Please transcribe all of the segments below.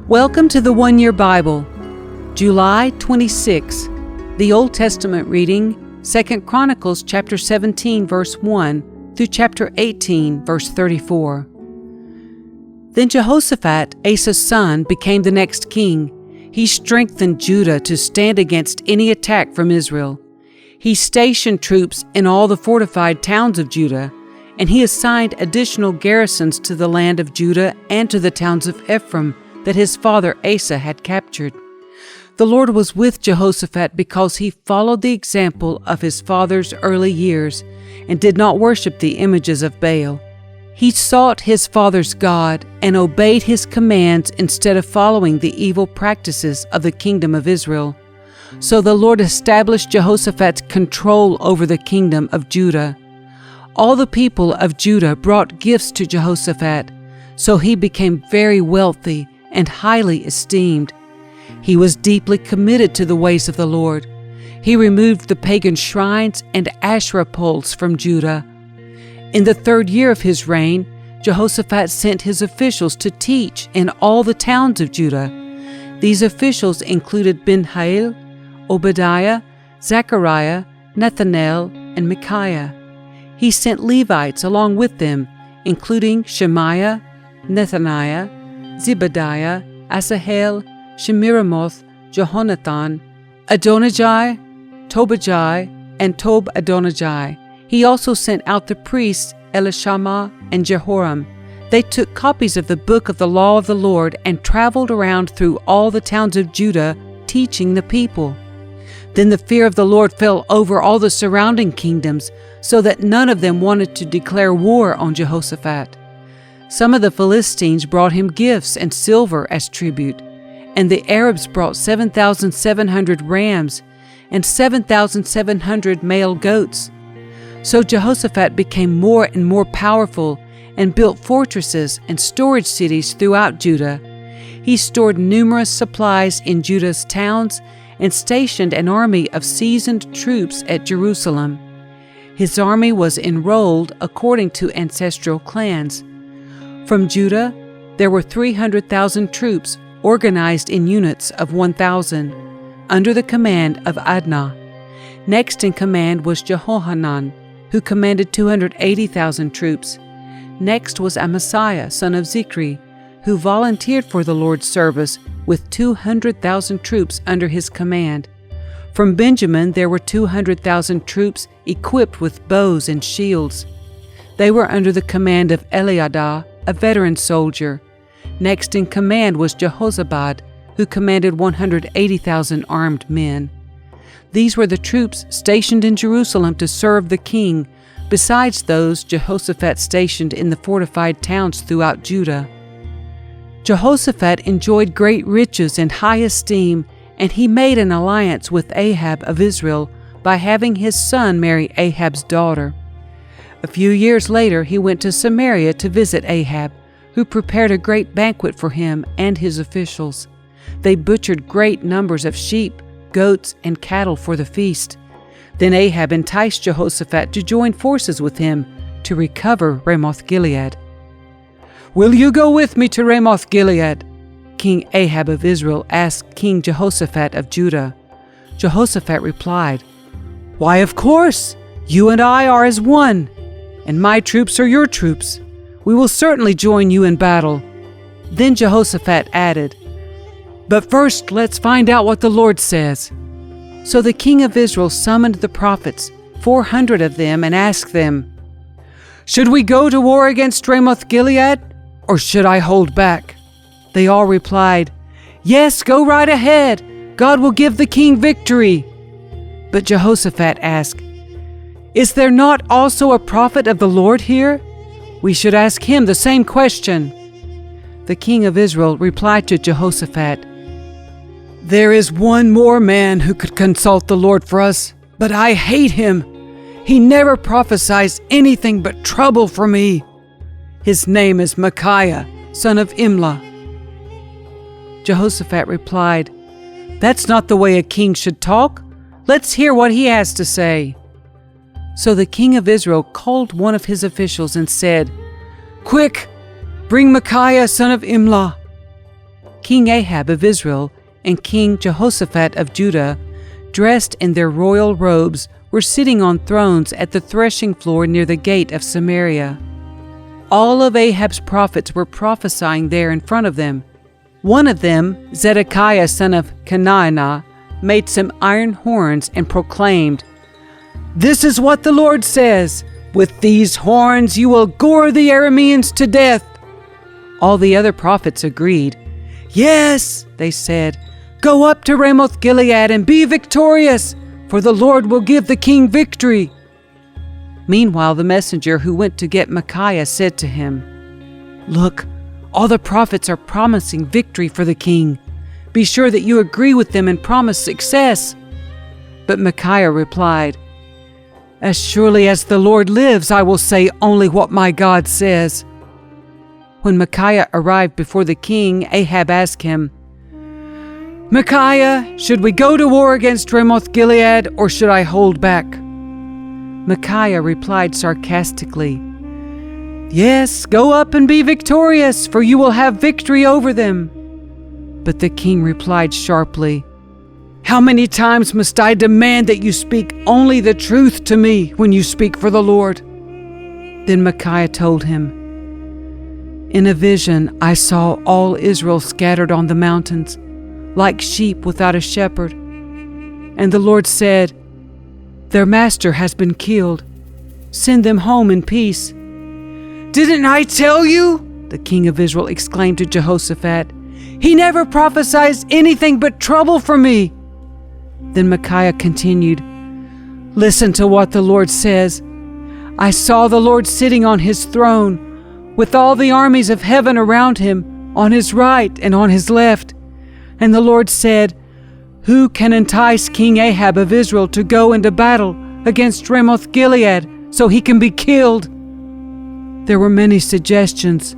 Welcome to the One Year Bible, July 26. The Old Testament reading, 2 Chronicles chapter 17, verse 1 through chapter 18, verse 34. Then Jehoshaphat, Asa's son, became the next king. He strengthened Judah to stand against any attack from Israel. He stationed troops in all the fortified towns of Judah, and he assigned additional garrisons to the land of Judah and to the towns of Ephraim that his father Asa had captured. The Lord was with Jehoshaphat because he followed the example of his father's early years and did not worship the images of Baal. He sought his father's God and obeyed his commands instead of following the evil practices of the kingdom of Israel. So the Lord established Jehoshaphat's control over the kingdom of Judah. All the people of Judah brought gifts to Jehoshaphat, so he became very wealthy and highly esteemed. He was deeply committed to the ways of the Lord. He removed the pagan shrines and Asherah poles from Judah. In the 3rd year of his reign, Jehoshaphat sent his officials to teach in all the towns of Judah. These officials included Ben-Hail, Obadiah, Zechariah, Nethanel, and Micaiah. He sent Levites along with them, including Shemaiah, Nethaniah, Zebadiah, Asahel, Shemiramoth, Jehonathan, Adonijah, Tobijah, and Tob-Adonijah. He also sent out the priests Elishama and Jehoram. They took copies of the book of the law of the Lord and traveled around through all the towns of Judah, teaching the people. Then the fear of the Lord fell over all the surrounding kingdoms, so that none of them wanted to declare war on Jehoshaphat. Some of the Philistines brought him gifts and silver as tribute, and the Arabs brought 7,700 rams and 7,700 male goats. So Jehoshaphat became more and more powerful and built fortresses and storage cities throughout Judah. He stored numerous supplies in Judah's towns and stationed an army of seasoned troops at Jerusalem. His army was enrolled according to ancestral clans. From Judah, there were 300,000 troops organized in units of 1,000, under the command of Adnah. Next in command was Jehohanan, who commanded 280,000 troops. Next was Amasiah, son of Zichri, who volunteered for the Lord's service with 200,000 troops under his command. From Benjamin there were 200,000 troops equipped with bows and shields. They were under the command of Eliadah, a veteran soldier. Next in command was Jehozabad, who commanded 180,000 armed men. These were the troops stationed in Jerusalem to serve the king, besides those Jehoshaphat stationed in the fortified towns throughout Judah. Jehoshaphat enjoyed great riches and high esteem, and he made an alliance with Ahab of Israel by having his son marry Ahab's daughter. A few years later he went to Samaria to visit Ahab, who prepared a great banquet for him and his officials. They butchered great numbers of sheep, goats, and cattle for the feast. Then Ahab enticed Jehoshaphat to join forces with him to recover Ramoth-Gilead. "Will you go with me to Ramoth-Gilead?" King Ahab of Israel asked King Jehoshaphat of Judah. Jehoshaphat replied, "Why, of course! You and I are as one, and my troops are your troops. We will certainly join you in battle." Then Jehoshaphat added, "But first let's find out what the Lord says." So the king of Israel summoned the prophets, 400 of them, and asked them, "Should we go to war against Ramoth-Gilead, or should I hold back?" They all replied, "Yes, go right ahead. God will give the king victory." But Jehoshaphat asked, "Is there not also a prophet of the Lord here? We should ask him the same question." The king of Israel replied to Jehoshaphat, "There is one more man who could consult the Lord for us, but I hate him. He never prophesies anything but trouble for me. His name is Micaiah, son of Imlah." Jehoshaphat replied, "That's not the way a king should talk. Let's hear what he has to say." So the king of Israel called one of his officials and said, "Quick, bring Micaiah son of Imlah." King Ahab of Israel and King Jehoshaphat of Judah, dressed in their royal robes, were sitting on thrones at the threshing floor near the gate of Samaria. All of Ahab's prophets were prophesying there in front of them. One of them, Zedekiah son of Kenaniah, made some iron horns and proclaimed, "This is what the Lord says, with these horns you will gore the Arameans to death." All the other prophets agreed. "Yes," they said, "go up to Ramoth Gilead and be victorious, for the Lord will give the king victory." Meanwhile, the messenger who went to get Micaiah said to him, "Look, all the prophets are promising victory for the king. Be sure that you agree with them and promise success." But Micaiah replied, "As surely as the Lord lives, I will say only what my God says." When Micaiah arrived before the king, Ahab asked him, "Micaiah, should we go to war against Ramoth Gilead, or should I hold back?" Micaiah replied sarcastically, "Yes, go up and be victorious, for you will have victory over them." But the king replied sharply, "How many times must I demand that you speak only the truth to me when you speak for the Lord?" Then Micaiah told him, "In a vision I saw all Israel scattered on the mountains, like sheep without a shepherd. And the Lord said, 'Their master has been killed. Send them home in peace.'" "Didn't I tell you?" the king of Israel exclaimed to Jehoshaphat. "He never prophesies anything but trouble for me." Then Micaiah continued, "Listen to what the Lord says. I saw the Lord sitting on his throne, with all the armies of heaven around him, on his right and on his left. And the Lord said, 'Who can entice King Ahab of Israel to go into battle against Ramoth Gilead so he can be killed?' There were many suggestions,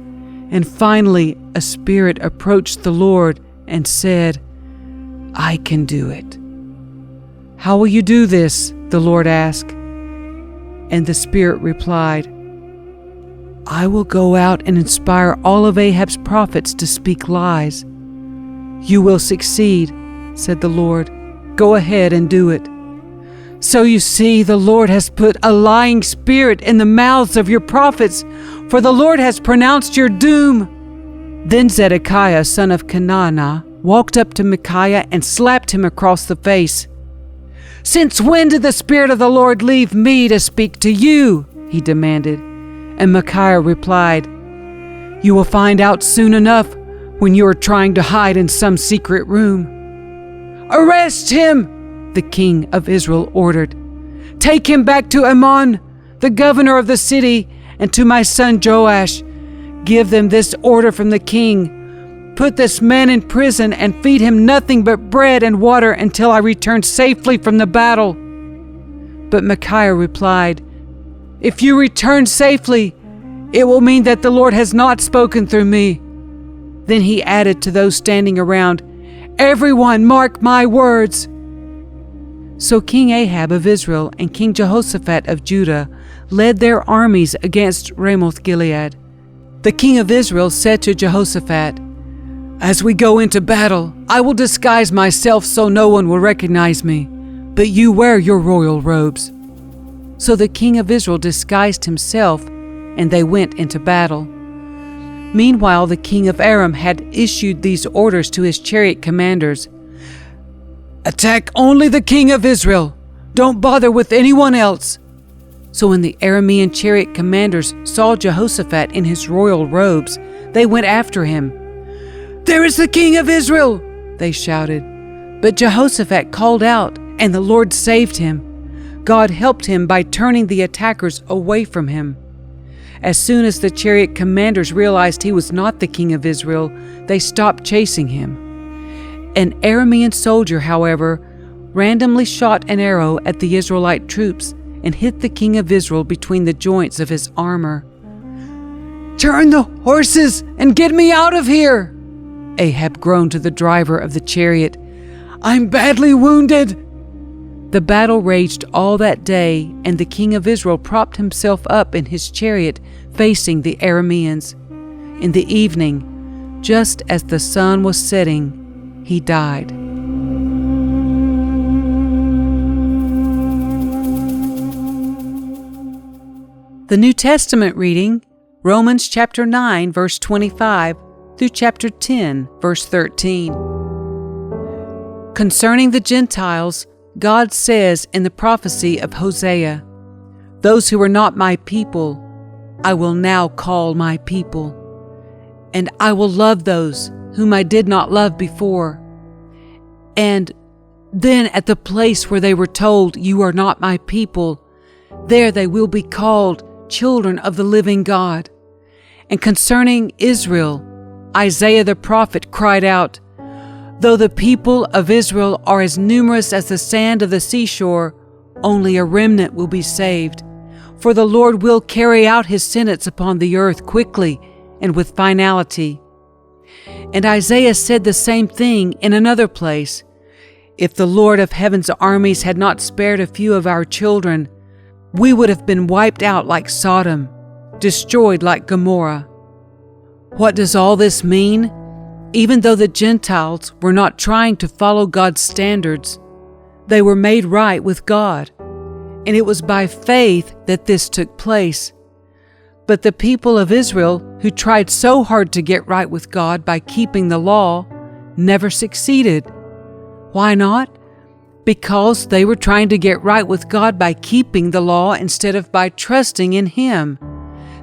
and finally a spirit approached the Lord and said, 'I can do it.' 'How will you do this?' the Lord asked. And the spirit replied, 'I will go out and inspire all of Ahab's prophets to speak lies.' 'You will succeed,' said the Lord. 'Go ahead and do it.' So you see, the Lord has put a lying spirit in the mouths of your prophets, for the Lord has pronounced your doom." Then Zedekiah son of Kenaniah walked up to Micaiah and slapped him across the face. "Since when did the Spirit of the Lord leave me to speak to you?" he demanded. And Micaiah replied, "You will find out soon enough when you are trying to hide in some secret room." "Arrest him!" the king of Israel ordered. "Take him back to Ammon, the governor of the city, and to my son Joash. Give them this order from the king: Put this man in prison and feed him nothing but bread and water until I return safely from the battle." But Micaiah replied, "If you return safely, it will mean that the Lord has not spoken through me." Then he added to those standing around, "Everyone mark my words." So King Ahab of Israel and King Jehoshaphat of Judah led their armies against Ramoth Gilead. The king of Israel said to Jehoshaphat, "As we go into battle, I will disguise myself so no one will recognize me, but you wear your royal robes." So the king of Israel disguised himself, and they went into battle. Meanwhile, the king of Aram had issued these orders to his chariot commanders: "Attack only the king of Israel. Don't bother with anyone else." So when the Aramean chariot commanders saw Jehoshaphat in his royal robes, they went after him. "There is the king of Israel!" they shouted. But Jehoshaphat called out, and the Lord saved him. God helped him by turning the attackers away from him. As soon as the chariot commanders realized he was not the king of Israel, they stopped chasing him. An Aramean soldier, however, randomly shot an arrow at the Israelite troops and hit the king of Israel between the joints of his armor. "Turn the horses and get me out of here!" Ahab groaned to the driver of the chariot. "I'm badly wounded." The battle raged all that day, and the king of Israel propped himself up in his chariot facing the Arameans. In the evening, just as the sun was setting, he died. The New Testament reading, Romans chapter 9, verse 25 through chapter 10, verse 13. Concerning the Gentiles, God says in the prophecy of Hosea, "Those who were not my people, I will now call my people, and I will love those whom I did not love before." And then at the place where they were told, "You are not my people," there they will be called children of the living God. And concerning Israel, Isaiah the prophet cried out, "Though the people of Israel are as numerous as the sand of the seashore, only a remnant will be saved. For the Lord will carry out his sentence upon the earth quickly and with finality." And Isaiah said the same thing in another place, "If the Lord of heaven's armies had not spared a few of our children, we would have been wiped out like Sodom, destroyed like Gomorrah." What does all this mean? Even though the Gentiles were not trying to follow God's standards, they were made right with God, and it was by faith that this took place. But the people of Israel, who tried so hard to get right with God by keeping the law, never succeeded. Why not? Because they were trying to get right with God by keeping the law instead of by trusting in Him.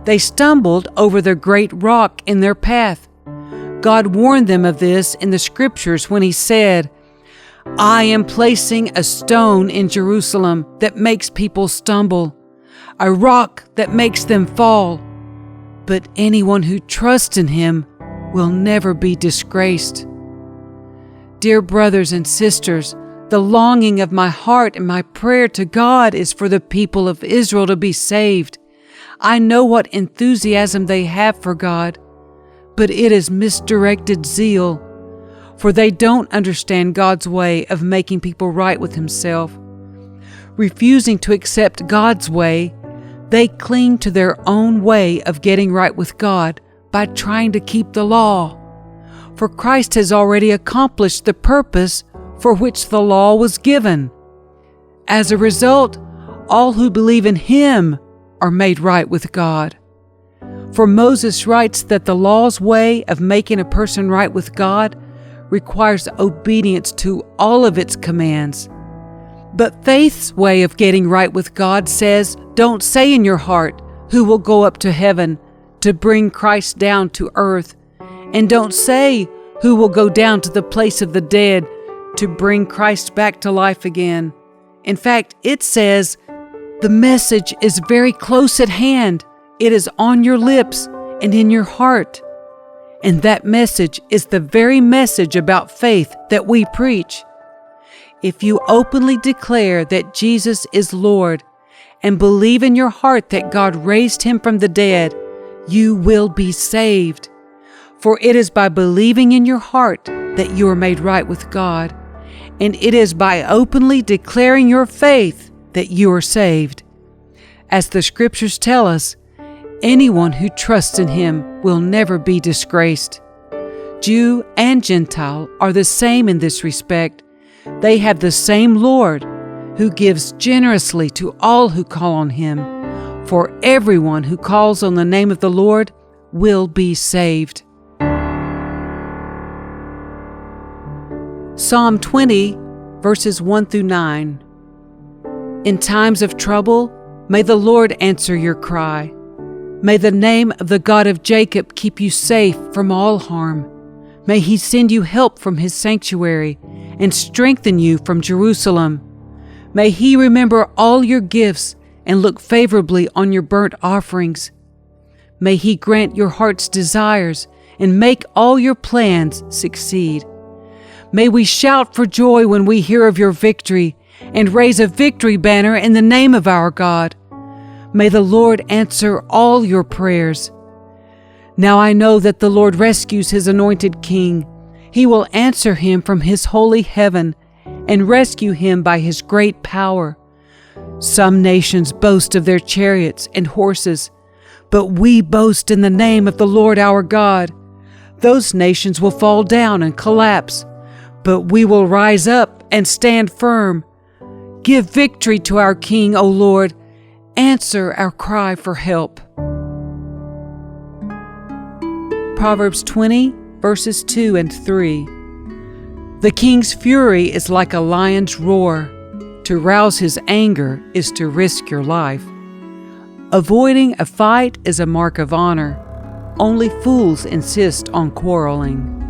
They stumbled over the great rock in their path. God warned them of this in the Scriptures when He said, "I am placing a stone in Jerusalem that makes people stumble, a rock that makes them fall. But anyone who trusts in Him will never be disgraced." Dear brothers and sisters, the longing of my heart and my prayer to God is for the people of Israel to be saved. I know what enthusiasm they have for God, but it is misdirected zeal, for they don't understand God's way of making people right with Himself. Refusing to accept God's way, they cling to their own way of getting right with God by trying to keep the law. For Christ has already accomplished the purpose for which the law was given. As a result, all who believe in Him are made right with God. For Moses writes that the law's way of making a person right with God requires obedience to all of its commands. But faith's way of getting right with God says, don't say in your heart, "Who will go up to heaven to bring Christ down to earth?" And don't say, "Who will go down to the place of the dead to bring Christ back to life again?" In fact, it says, the message is very close at hand. It is on your lips and in your heart. And that message is the very message about faith that we preach. If you openly declare that Jesus is Lord and believe in your heart that God raised Him from the dead, you will be saved. For it is by believing in your heart that you are made right with God, and it is by openly declaring your faith that you are saved. As the Scriptures tell us, anyone who trusts in Him will never be disgraced. Jew and Gentile are the same in this respect. They have the same Lord, who gives generously to all who call on Him. For everyone who calls on the name of the Lord will be saved. Psalm 20, verses 1 through 9. In times of trouble, may the Lord answer your cry. May the name of the God of Jacob keep you safe from all harm. May He send you help from His sanctuary and strengthen you from Jerusalem. May He remember all your gifts and look favorably on your burnt offerings. May He grant your heart's desires and make all your plans succeed. May we shout for joy when we hear of your victory and raise a victory banner in the name of our God. May the Lord answer all your prayers. Now I know that the Lord rescues His anointed King. He will answer him from His holy heaven and rescue him by his great power. Some nations boast of their chariots and horses, but we boast in the name of the Lord our God. Those nations will fall down and collapse, but we will rise up and stand firm. Give victory to our King, O Lord. Answer our cry for help. Proverbs 20, verses 2 and 3. The king's fury is like a lion's roar. To rouse his anger is to risk your life. Avoiding a fight is a mark of honor. Only fools insist on quarreling.